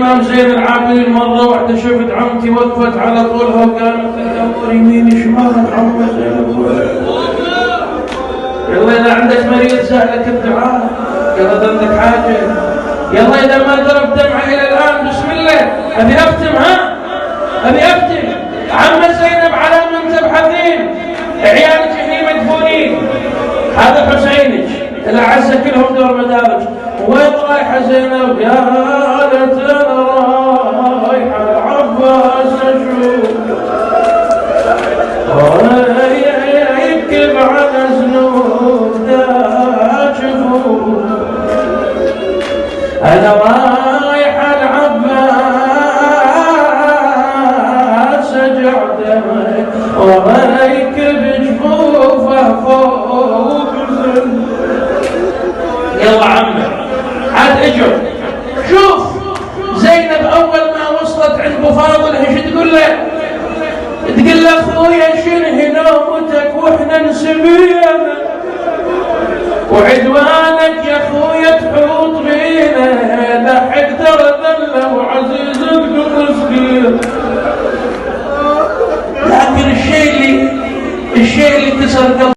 الإمام زين العابدين مرة واحدة شفت عمتي وقفت على طولها وقالت دور يمين شمال عمة زينب. يلا إذا عندك مريض سهلك الدعاء، يلا عندك حاجة، يلا إذا ما ضرب دمعة إلى الآن بسم الله. أبي أختم، أبي أختم. عمة زينب على من تبحثين؟ عيالك هني مدفونين، هذا حسينك الأعزة كلهم دور مدارج. وين رايحة زينب؟ يا ليتنا رايحة العباس أشوف يكب على ذنوب ذا شفوف. أنا رايحة العباس أجع دمك ويكب جفوفه فوق. يلا عمي عاد اجر. شوف زينب اول ما وصلت عند ابو فاضل ايش تقول له؟ تقول له اخويا شنه نومتك واحنا نسبينا وعدوان